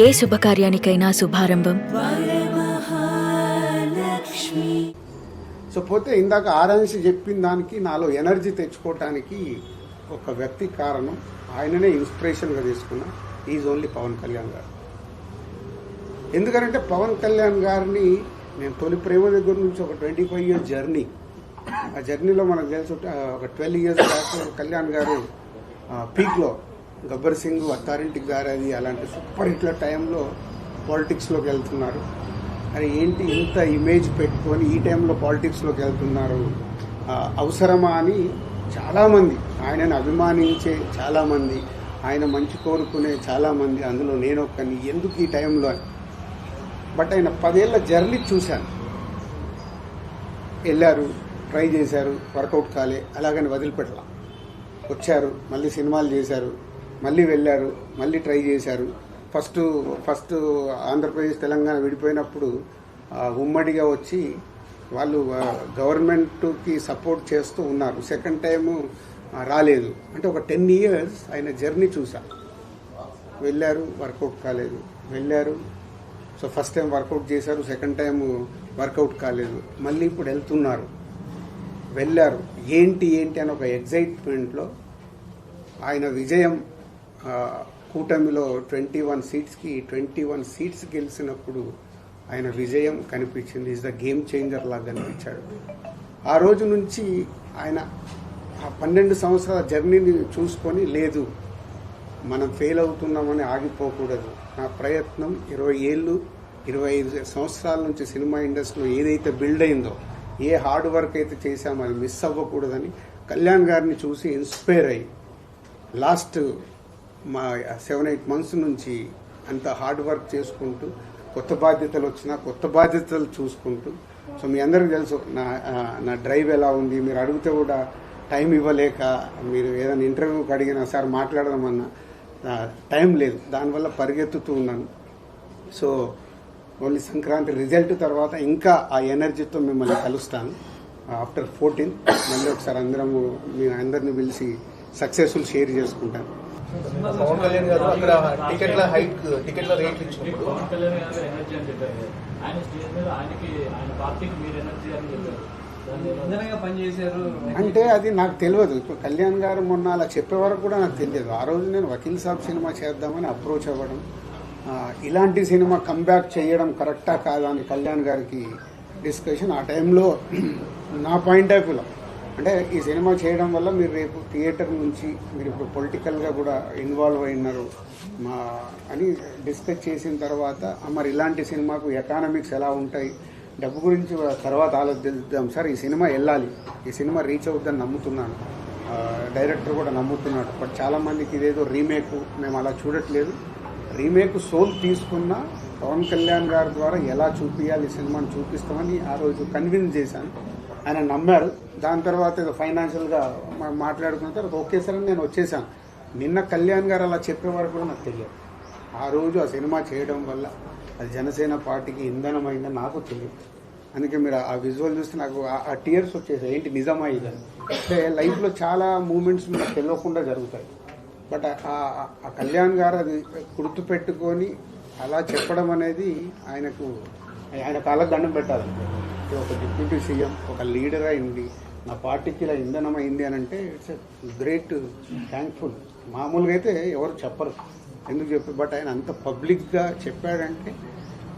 ఏ శుభకార్యానికైనా శుభారంభం. So పోతే ఇందాక ఆరాంశి చెప్పిన దానికి నాలో ఎనర్జీ తెచ్చుకోవటానికి ఒక వ్యక్తి కారణం, ఆయననే ఇన్స్పిరేషన్గా తీసుకున్నా. ఈజ్ ఓన్లీ పవన్ కళ్యాణ్ గారు. ఎందుకంటే పవన్ కళ్యాణ్ గారిని నేను తొలి ప్రేమ దగ్గర నుంచి ఒక 25 years జర్నీ, ఆ జర్నీలో మనకు తెలుసు ఒక 12 years బ్యాక్ కళ్యాణ్ గారు పీక్లో గబ్బర్ సింగ్, అత్తారింటికి గారది అలాంటి సూపర్ హిట్ల టైంలో పాలిటిక్స్లోకి వెళ్తున్నారు. అది ఏంటి ఇంత ఇమేజ్ పెట్టుకొని ఈ టైంలో పాలిటిక్స్లోకి వెళ్తున్నారు, అవసరమా అని చాలామంది, ఆయనను అభిమానించే చాలామంది, ఆయన మంచి కోరుకునే చాలామంది, అందులో నేను ఒక్కని, ఎందుకు ఈ టైంలో అని. బట్ ఆయన 10 ఏళ్ల జర్నీ చూశాను. వెళ్ళారు, ట్రై చేశారు, వర్కౌట్ కాలే, అలాగని వదిలిపెట్టలా. వచ్చారు, మళ్ళీ సినిమాలు చేశారు, మళ్ళీ వెళ్ళారు, మళ్ళీ ట్రై చేశారు. ఫస్ట్ ఆంధ్రప్రదేశ్ తెలంగాణ విడిపోయినప్పుడు ఉమ్మడిగా వచ్చి వాళ్ళు గవర్నమెంట్కి సపోర్ట్ చేస్తూ ఉన్నారు. సెకండ్ టైము రాలేదు. అంటే ఒక 10 years ఆయన జర్నీ చూసా. వెళ్ళారు, వర్కౌట్ కాలేదు, వెళ్ళారు. సో ఫస్ట్ టైం వర్కౌట్ చేశారు, సెకండ్ టైం వర్కౌట్ కాలేదు, మళ్ళీ ఇప్పుడు వెళ్తున్నారు, వెళ్ళారు. ఏంటి అని ఒక ఎగ్జైట్మెంట్లో ఆయన విజయం, కూటమిలో 21 seats గెలిచినప్పుడు ఆయన విజయం కనిపించింది. ఈజ్ ద గేమ్ చేంజర్ లాగా కనిపించాడు. ఆ రోజు నుంచి ఆయన ఆ 12 సంవత్సరాల జర్నీని చూసుకొని, లేదు మనం ఫెయిల్ అవుతున్నామని ఆగిపోకూడదు, నా ప్రయత్నం 20 ఏళ్ళు 25 సంవత్సరాల నుంచి సినిమా ఇండస్ట్రీలో ఏదైతే బిల్డ్ అయిందో, ఏ హార్డ్ వర్క్ అయితే చేశామో అది మిస్ అవ్వకూడదని కళ్యాణ్ గారిని చూసి ఇన్స్పైర్ అయ్యి లాస్ట్ 7-8 months నుంచి అంత హార్డ్ వర్క్ చేసుకుంటూ, కొత్త బాధ్యతలు వచ్చినా కొత్త బాధ్యతలు చూసుకుంటూ. సో మీ అందరికీ తెలుసు నా డ్రైవ్ ఎలా ఉంది. మీరు అడిగితే కూడా టైం ఇవ్వలేక, మీరు ఏదైనా ఇంటర్వ్యూకి అడిగినా సార్ మాట్లాడదామన్నా టైం లేదు, దానివల్ల పరిగెత్తుతూ ఉన్నాను. సో ఓన్లీ సంక్రాంతి రిజల్ట్ తర్వాత ఇంకా ఆ ఎనర్జీతో మిమ్మల్ని కలుస్తాను. ఆఫ్టర్ 14 మళ్ళీ ఒకసారి మీ అందరిని పిలిచి సక్సెస్ఫుల్ షేర్ చేసుకుంటాను. పవన్ కళ్యాణ్ గారు అక్కడ టికెట్ల రేట్లు ఇచ్చినప్పుడు అంటే అది నాకు తెలియదు. ఇప్పుడు కళ్యాణ్ గారు మొన్న అలా చెప్పే వరకు కూడా నాకు తెలియదు. ఆ రోజు నేను వకీల్ సాబ్ సినిమా చేద్దామని అప్రోచ్ అవ్వడం, ఇలాంటి సినిమా కంబ్యాక్ చేయడం కరెక్టా కాదా అని కళ్యాణ్ గారికి డిస్కషన్. ఆ టైంలో నా పాయింట్ ఆఫ్ వ్యూలో అంటే ఈ సినిమా చేయడం వల్ల మీరు రేపు థియేటర్ నుంచి మీరు ఇప్పుడు పొలిటికల్గా కూడా ఇన్వాల్వ్ అయినారు అని డిస్కస్ చేసిన తర్వాత, మరి ఇలాంటి సినిమాకు ఎకానమిక్స్ ఎలా ఉంటాయి, డబ్బు గురించి తర్వాత ఆలోచిద్దాం సార్, ఈ సినిమా వెళ్ళాలి, ఈ సినిమా రీచ్ అవుద్దని నమ్ముతున్నాను, డైరెక్టర్ కూడా నమ్ముతున్నాడు. బట్ చాలామందికి ఇదేదో రీమేక్, మేము అలా చూడట్లేదు, రీమేక్ సోల్ తీసుకున్న పవన్ కళ్యాణ్ గారి ద్వారా ఎలా చూపించాలి ఈ సినిమాని చూపిస్తామని ఆ రోజు కన్విన్స్ చేశాను. ఆయన నమ్మారు. దాని తర్వాత ఏదో ఫైనాన్షియల్గా మాట్లాడుకున్న తర్వాత ఓకే సార్ అని నేను వచ్చేసాను. నిన్న కళ్యాణ్ గారు అలా చెప్పేవారు కూడా నాకు తెలియదు. ఆ రోజు ఆ సినిమా చేయడం వల్ల అది జనసేన పార్టీకి ఇంధనమైందని నాకు తెలియదు. అందుకే మీరు ఆ విజువల్ చూస్తే నాకు ఆ టీయర్స్ వచ్చేసాయి. ఏంటి నిజమా ఇదని. అంటే లైఫ్లో చాలా మూమెంట్స్ మీకు తెలియకుండా జరుగుతాయి. బట్ ఆ కళ్యాణ్ గారు అది గుర్తుపెట్టుకొని అలా చెప్పడం అనేది ఆయన కాళ్ళకు దండం పెట్టాలంటే. ఒక డిప్యూటీ సీఎం, ఒక లీడర్ అయింది, నా పార్టీకి ఇలా ఇంధనం అయింది అని అంటే ఇట్స్ గ్రేట్, థ్యాంక్ఫుల్. మామూలుగా అయితే ఎవరు చెప్పరు, ఎందుకు చెప్పి, బట్ ఆయన అంత పబ్లిక్గా చెప్పాడంటే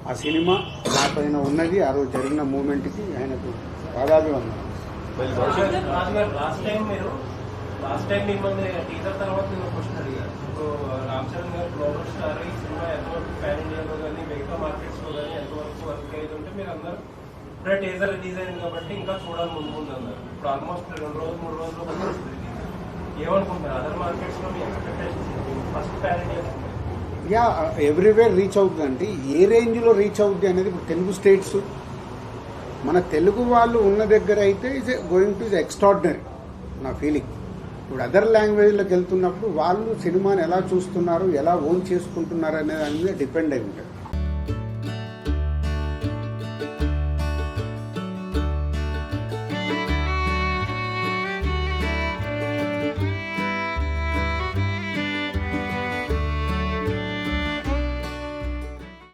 ఆ సినిమా నా పైన ఉన్నది, ఆ రోజు జరిగిన మూమెంట్కి ఆయనకు పాదాభివందనం. లాస్ట్ టైం మిమ్మల్ని టీజర్ తర్వాత నేను క్వశ్చన్ అడిగాను. ఇప్పుడు రామ్ చరణ్ గారు గ్లోబల్ స్టార్, ఈ సినిమా ఎంతవరకు ప్యాన్ ఇండియాలో కానీ మిగతా మార్కెట్స్లో కానీ ఎంతవరకు వర్క్ అయ్యేది ఉంటే మీరు అందరూ ఇప్పుడే టీజర్ రిలీజ్ అయింది కాబట్టి ఇంకా చూడాలి ముందు అన్నారు. ఇప్పుడు ఆల్మోస్ట్ 2 రోజులు 3 రోజుల్లో వస్తుంది. ఏమనుకుంటున్నారు అదర్ మార్కెట్స్లో మీ expectations? First pan India everywhere reach అవుతుందండి. ఏ రేంజ్లో రీచ్ అవుద్ది అనేది ఇప్పుడు తెలుగు స్టేట్స్, మన తెలుగు వాళ్ళు ఉన్న దగ్గర అయితే is going to is extraordinary నా ఫీలింగ్. ఇప్పుడు అదర్ లాంగ్వేజ్లోకి వెళ్తున్నప్పుడు వాళ్ళు సినిమాని ఎలా చూస్తున్నారు, ఎలా ఓన్ చేసుకుంటున్నారు అనే దాని మీద డిపెండ్ అయి ఉంటుంది.